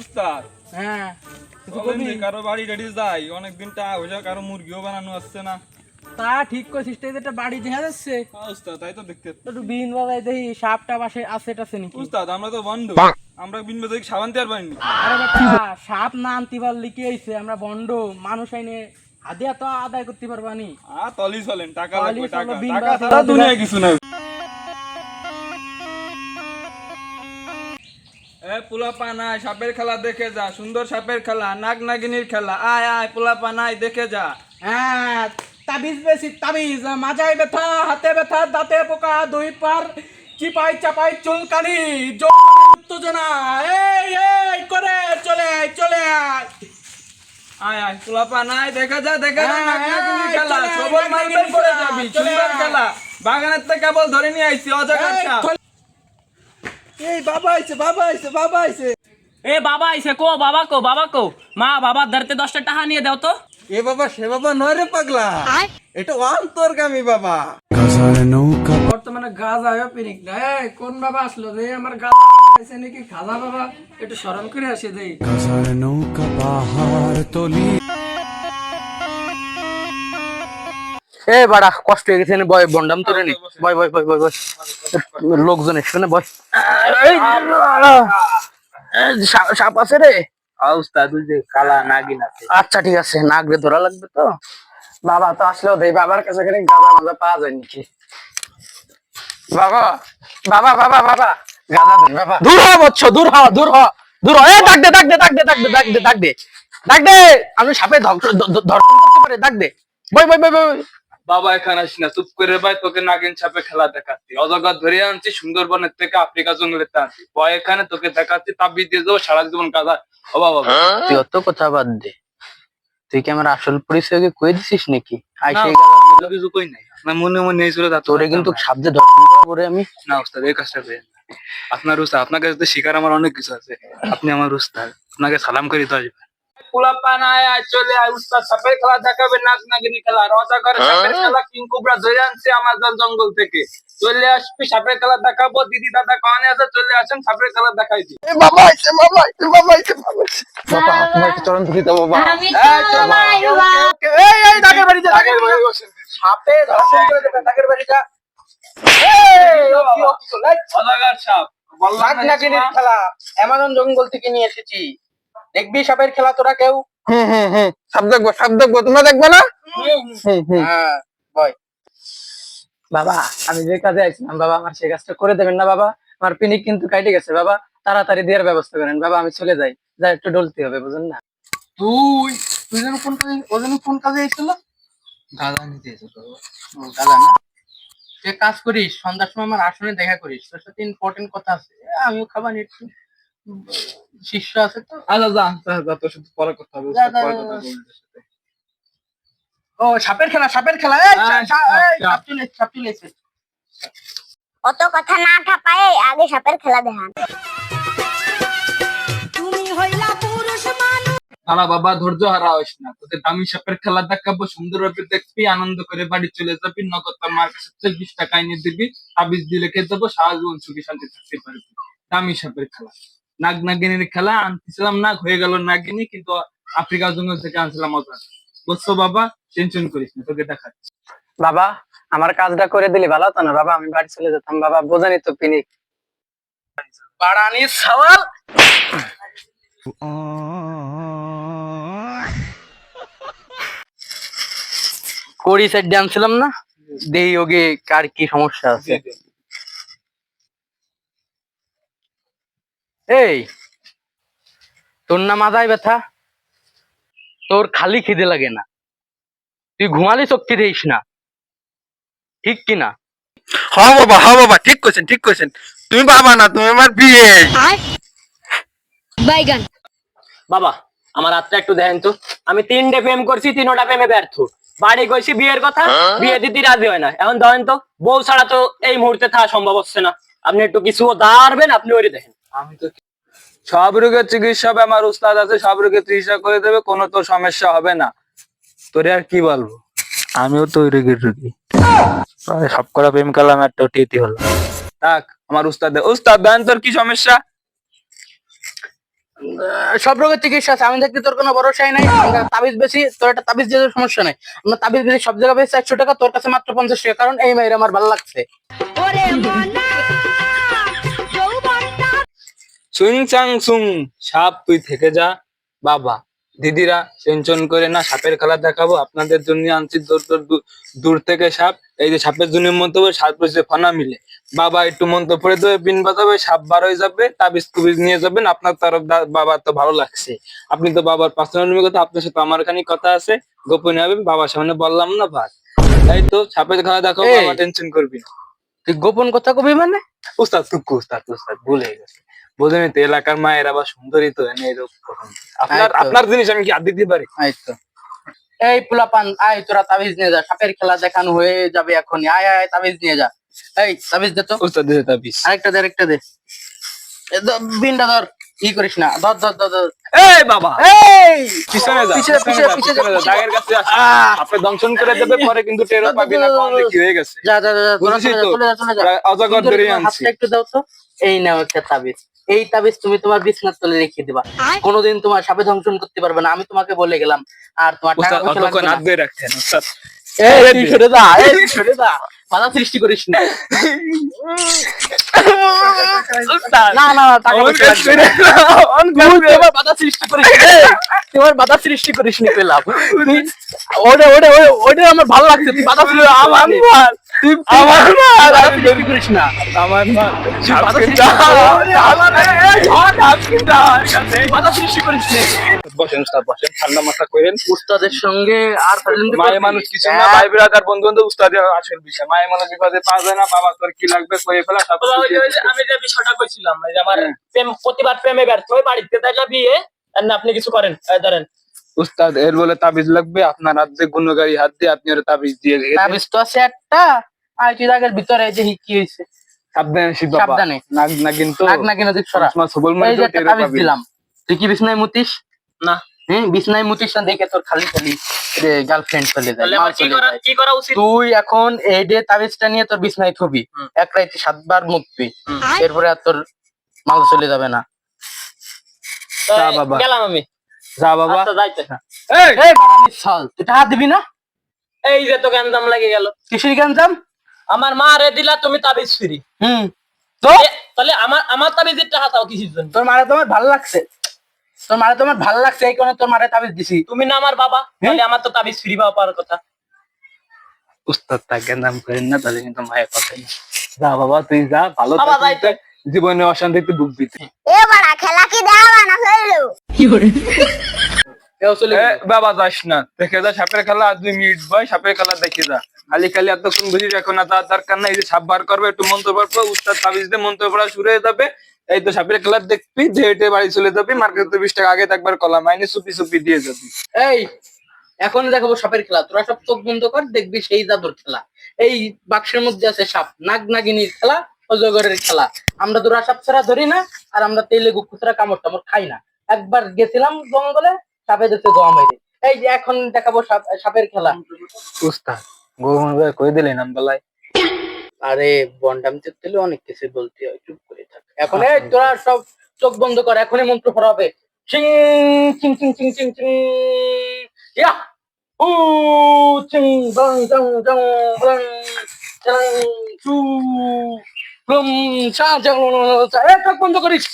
উস্তাদ হ্যাঁ কারো বাড়ি রেডি যাই, অনেকদিন টা হয়ে কারো মুরগিও বানানো আসছে না। তা ঠিক করছিস, একটা বাড়ি দেখা যাচ্ছে। উস্তাদ তাই তো দেখতে। একটু বিন বাজাই দেখি সাপটা বাসে আছে টাছে নাকি। উস্তাদ আমরা তো বন্ধ, আমরা বিন বাজাই সাবান তেয়ার পাইনি। আরে বেটা সাপ না আনতে পারলে কি হয়েছে, আমরা বন্ড মানুষ আইনে হাদিয়া তো আদায় করতে পারবানি। তলি চলেন, টাকা তলি লাগবে, চলো, টাকা বিন টাকা বাজাতে ছাড়া হবে। দুনিয়ায় কিছু নাই। পোলা পানায় সাপের খেলা দেখে যা, সুন্দর সাপের খেলা, নাগ নাগিনীর খেলা, আয় আয় পোলা পানায় দেখে যা। হ্যাঁ তাবিজ বেশি তাবিজ, মাজায় ব্যথা, হাতে ব্যথা, দাঁতে পোকা, দুই পার চিপাই চাপাই চুলকানি, উত্তেজনা, এই এই করে চলে আয়, চলে আয়। আয় আয় পোলা পানায় দেখে যা, দেখে যা নাগ নাগিনীর খেলা, চলে আয়, সবল মারবে পড়ে যাবি, চলে সুন্দর আয়। খেলা, বাগানের থেকে কেবল ধরে নিয়ে আইছি অজাগার সাপ। এই বাবা আইছে, বাবা আইছে, বাবা আইছে। এ বাবা আইছে কো, বাবা কো, বাবা কো। মা বাবার ধরতে 10টা টাকা নিয়ে দাও তো। এ বাবা সে বাবা নয় রে পাগলা, এটা অন্তর্গামী বাবা। বর্তমানে গাজা পিনিক না। এই কোন বাবা আসলো রে, আমার গাজা আছে নাকি খাজা বাবা, একটু স্মরণ করে আসে দেই। এ বাড়া কষ্ট হয়ে গেছে, বয় বন্ডাম তোরে নি, বয় বয় বয় বয় বয়, লোকজন শুনে বয়। সাপ আছে রে উস্তাদ ওই যে কালা নাগিন আছে। আচ্ছা ঠিক আছে, নাগরে ধরা লাগবে তো। বাবা তো আসলেও দেই, বাবার কাছে এখানে গাঁজা মাজা পাওয়া যায় নাকি? বাবা বাবা বাবা বাবা গাঁজা দেন বাবা। দূর হ বচ্চ, দূর হ দূর হ দূর হ। এ ডাক দে ডাক দে ডাক দে ডাক দে ডাক দে ডাক দে ডাক দে, আমি সাপে ধর্ষণ করতে পারি, ডাক দে। বই বই বই বই। বাবা এখানে আসিস না, চুপ করে ভাই, তোকে নাগিন সাপে খেলা দেখাচ্ছি। অজগর ধরে আনছি সুন্দরবনের থেকে, আফ্রিকা জঙ্গলেতে আনছি। বয় এখানে তোকে দেখাচ্ছি, তাবিজ দিয়ে দেবো সারা জীবন কাজা। ও বাবা তুই অত কথা বাদ দে, তুই কি আমার আসল পরিচয় কই দিছিস নাকি? আইসে কিছু কই নাই, আপনার মনে মনে এই ছিল তোরে কিন্তু সাবজে ধর্ষণ করবো রে আমি। না উস্তাদ এই কাজটা করেন না। আপনার উস্তাদ, আপনার কাছে তো শিকার আমার অনেক কিছু আছে, আপনি আমার উস্তাদ, আপনাকে সালাম করি তো আসবেন। পোলা পানায় আয় চলে আয়, উস্তাদ সাপের খেলা দেখাবে, নাগ নাগিনী খেলা, অজগর সাপের খেলা, কিং কোবরা ধরে আনছে আমাজন জঙ্গল থেকে। চলে আসবি সাপের খেলা দেখাবো, দিদি দাদা কানে আছে, চলে আসেন সাপের খেলা দেখাইছি। বাবা আইছে বাবা আইছে বাবা আইছে বাবা আইছে বাবা, তোমার একটা চরণ ধরি দাও বাবা। আমি তো মাইবা এই এই দাগের বাড়ি যা, দাগের বাড়ি সাপে ধর্ষণ করে দেবে, দাগের বাড়ি যা। এই ও কি চলে অজগর সাপ নাগ নাগিনীর খেলা অ্যামাজন জঙ্গল থেকে নিয়ে এসেছি, দেখবি সাপের খেলা তোরা কেউ? সাপ দেখবো তোমরা দেখবে না? হ্যাঁ বয়। বাবা আমি যে কাজে আইছিলাম বাবা, আমার সেই কাজটা করে দেবেন না বাবা? আমার পিনিক কিন্তু কাটে গেছে বাবা, তাড়াতাড়ি দেওয়ার ব্যবস্থা করেন বাবা, আমি চলে যাই, যাই একটু ডলতে হবে বুঝুন না। তুই তুই যেন কোন কাজে, ও যেন কোন কাজে এসেছিল? গাঁজা নিতে এসে তো গাজা না, তুই এক কাজ করিস, সন্ধ্যার সময় আমার আসনে দেখা করিস, তোর সাথে ইম্পর্টেন্ট কথা আছে। আমিও খাবার একটু শিষ্য আছে তো। আচ্ছা যা তোর সাথে পরে কথা হবে, যা, যা, পরে যা, কথা যা। বলবো তোর সাথে। ও সাপের খেলা, সাপের খেলা, এই সাপ চলে এসেছে, সাপ চলে এসেছে। অত কথা না ঠাপায় আগে সাপের খেলা দেখান। তুমি হইলা পুরুষ মানুষ। শালা বাবা ধৈর্য হারা হইস না, তোকে দামি সাপের খেলা দেখাবো, সুন্দরভাবে দেখবি, আনন্দ করে বাড়ি চলে যাবি, নগদ তোর মার কাছে 20 টাকা এনে দিবি, তাবিজ দিলে খেয়ে দেবো, সারা জীবন সুখী শান্তি থাকতে পারবি। দামি সাপের খেলা, নাগ নাগিনীর খেলা আনতেছিলাম, নাগ হয়ে গেল নাগিনী, কিন্তু আফ্রিকা জঙ্গল থেকে আনছিলাম অজগর। বুঝছো বাবা, টেনশন করিস না, তোকে দেখাচ্ছি। বাবা আমার কাজটা করে দিলে ভালো হতো না বাবা, আমি বাড়ি চলে যেতাম বাবা, বোঝানি তো পিনিক বাড়ানি সওয়াল। কোড়ি সাইড আনছিলাম না, দেই ওগে কার কি সমস্যা আছে। এই তোর না মাথায় ব্যথা, তোর খালি খিদে লাগে না, তুই ঘুমালে চোখকে দিস না, ঠিক কিনা? হ্যাঁ বাবা ঠিক কইছেন, তুমি বাবা না, তুমি আমার বিয়ে। বাইগান বাবা আমার হাতটা একটু দেখেন তো, আমি 3টে প্রেম করছি, 3টা প্রেমে ব্যর্থ। বাড়ি গেছি বিয়ের কথা, বিয়ে দিতে রাজি হয় না। এখন ধরেন তো বউ ছাড়া তো এই মুহূর্তে থাকা সম্ভব হচ্ছে না, আপনি একটু কিছু দাঁড়াবেন, আপনি ওই দেখেন। আমি তো সব রোগের চিকিৎসা হবে, আমার উস্তাদ আছে, সব রোগের চিকিৎসা করে দেবে, কোনো তো সমস্যা হবে না। তোরে আর কি বলবো, আমিও তো ওই রোগের রোগী, সব করা প্রেম কালাম একটা টিতি হলো। থাক আমার উস্তাদ, উস্তাদ দেন তোর কি সমস্যা? সব রোগের চিকিৎসা আছে, আমি দেখতে তোর কোনো ভরসাই নাই। আমরা তাবিজ বেশি, তোর একটা তাবিজ দিয়ে সমস্যা নাই। আমরা তাবিজ বেশি সব জায়গায় বেশি 100 টাকা, তোর কাছে মাত্র 50 টাকা, কারণ এই মায়ের আমার ভালো লাগছে। সুইং চাং সুং, সাপ তুই থেকে যা। বাবা দিদিরা টেনশন করে না, সাপের খেলা দেখাবো আপনাদের জন্য আনছি দূর দূর দূর থেকে সাপ। এই যে সাপের জন্য মন্তব্য, সাপ যে ফানা মিলে। বাবা একটু মন্ত্র পড়ে দেবে, বিন বাজাবে, সাপ বার হয়ে যাবে, তাবিজ কুবিজ নিয়ে যাবেন। আপনার তরফ বাবার তো ভালো লাগছে, আপনি তো বাবার পার্সোনাল কথা, আপনার সাথে আমার খানি কথা আছে, গোপনে হবে, বাবার সামনে বললাম না ভাত। তাই তো সাপের খেলা দেখো, এই। বাবা টেনশন করবি না। তুই গোপন কথা কবি মানে? উস্তাদ তুকু, উস্তাদ উস্তাদ ভুলে গেছে। বোঝেনি তো, এলাকার মায়ের আবার সুন্দরী তো, এনে এরকম আপনার এই তো। আপনার জিনিস আমি কি আর দিতে পারি? এই তো, এই পোলাপান, আয় তোরা তাবিজ নিয়ে যা, সাপের খেলা দেখানো হয়ে যাবে এখনই। আয় আয় তাবিজ নিয়ে যা। এই তাবিজ দে তো, উস্তাদ দিতে তাবিজ। আরেকটা দে, আরেকটা দে। বিনটা ধর, ই করিস না, ধর ধর ধর ধর। এই বাবা, এই পিছনে যা, পিছনে, পিছনে, পিছনে যা, পিছনে যা, দাগের কাছে আসো। আপনি দংশন করে দেবে, পরে কিন্তু টেরও পাবি না কোন দিকে কি হয়ে গেছে। যা যা যা যা, তোরা বুঝেছিস চলে যা, তো? চলে যা, চলে যা। প্রায় অজগর সুন্দর ধরে করে আনছি। হাতটা একটু দাও তো। এই নাও একটা তাবিজ। এই তাবিজ তুমি তোমার বিছনার তলে রেখে দিবা, কোনোদিন তোমার সাপে দংশন করতে পারবে না, আমি তোমাকে বলে গেলাম। আর তোমার টাকা উস্তাদ পয়সা অতক্ষণ লাগবে না। হাত ধরে রাখতেন উস্তাদ। এই তুই সরে যা, এই তুই সরে যা, বাধা সৃষ্টি করিস না। উস্তাদ না না না, টাকা পয়সা লাগবে না। তুই তোমার বাধা সৃষ্টি করিস নি। তোমার বাধা সৃষ্টি করিস নি পেলাম। ওটা ওটা ওটা আমার ভালো লাগছে, তুই বাধা সৃষ্টি আমার করিস নি। মাল, তুই আমার মাল, বাধা আমি সৃষ্টি করিস না। আমার মাল, বাধা সৃষ্টি বাধা সৃষ্টি করিস নি। বসেন উস্তাদ, বসেন, ঠান্ডা মাথা করেন। উস্তাদের সঙ্গে আর ফাজলামি মায়ের করবি? মানুষ কিছু না, ভাই বিরাদার বন্ধু বান্ধব, উস্তাদের আসল বিষয়। মায়ের মানুষ বিপদে পা যায় না, বাবা তোর কি লাগবে কয়ে ফেলা সব কিছু দিয়ে দিছে। আমি যে বিষয়টা কইছিলাম, এই যে আমার হ্যাঁ। প্রতিবার প্রেমে ব্যর্থ হয়ে বাড়িতে দেখা বিয়ে, আর না আপনি কিছু করেন, এই ধরেন উস্তাদ এর বলে তাবিজ লাগবে, আপনার হাত দিয়ে গুণগারি হাত দিয়ে আপনি ওর তাবিজ দিয়ে রেখে দেন। তাবিজ তো আছে একটা, আর তুই আগের ভিতরে এই যে কি হয়েছে, সাবধানে শিব বাবা, সাবধানে। নাক না কিন্তু নাক না কিনা দিক সরা। তোমার সবল এই যে মনে একটা তাবিজ দিলাম, তুই কি বিছনায় মুতিস? না। হ্যাঁ, বিছনায় মুতিস না দেখে তোর খালি খালি গার্লফ্রেন্ড চলে যায়, তাহলে মাল আমার কি চলে করা যায়। কি করা উচিত? তুই এখন এই যে তাবিজটা নিয়ে তোর বিছনায় থবি, এক রাইতে 7 বার মুতবি, এরপরে আর তোর মাল চলে যাবে না। তো যা বাবা। গেলাম আমি। যা বাবা। আচ্ছা, যাইতে। এই এই বাড়ানি সাল, তুই টাকা দিবি না? এই যে তো গান্দাম লাগে গেল, কিসের গাঞ্জাম? আমার মা রে দিলা তুমি তাবিজ ফ্রি, তো তাহলে আমার তাবিজের টাকা চাও কিসের জন্য? তোর মারে তোমার ভালো লাগছে, তোর মারে তোমার ভালো লাগছে, এই কারণে তোর মারে তাবিজ দিছি। তুমি না আমার বাবা, তাহলে আমার তো তাবিজ ফ্রি পাওয়ার কথা। উস্তাদ তাকে নাম করেন না, তাহলে কিন্তু মায়ের কথা নেই। যা বাবা তুই যা, ভালো বাবা, থাকিস, যাইতে। জীবনে অশান্তিতে ডুববি তুই। এ বাড়া খেলা কি দেওয়া না হইলো? কেউ চলে এ, গেল। বাবা যাস না, দেখে যা সাপের খেলা, আর 2 মিনিট বয় সাপের খেলা দেখে যা। খালি খালি এতক্ষণ বুঝিস, এখন আর তার দরকার নাই। এই যে সাপ বার করবে, একটু মন্ত্র পড়বো, উস্তাদ তাবিজ দিয়ে মন্ত্র পড়া শুরু হয়ে যাবে। এই তো সাপের খেলা দেখবি, যে হেঁটে বাড়ি চলে যাবি, মার্কেটে 20 টাকা আগে একবার কলা মাইনে চুপি চুপি দিয়ে যাবি। এই এখন দেখাবো সাপের খেলা, তোরা সব চোখ বন্ধ কর, দেখবি সেই জাদুর খেলা। এই বাক্সের মধ্যে আছে সাপ, নাগ নাগিনীর খেলা, অজগরের খেলা। আমরা তোরা সাপ ছাড়া ধরি না, আর আমরা তেলে গুপ্তু ছাড়া কামড় টামড় খাই না। একবার গেছিলাম জঙ্গলে, সাপে দেখতে গোয়া মেরে। এই যে এখন দেখাবো সাপের খেলা। উস্তাদ গোমর ভাই কই দিলেন আমবালাই। আরে বন্ডাম তেলে অনেক কিছু বলতে হয়, চুপ করে থাক এখন। এই তোরা সব চোখ বন্ধ কর, এখনই মন্ত্র পড়া হবে। চিং চিং চিং চিং চিং চিং, ইয়া উ চিং বং জং জং বং চং চু ব্লুম চা জং চা, চোখ বন্ধ করিস।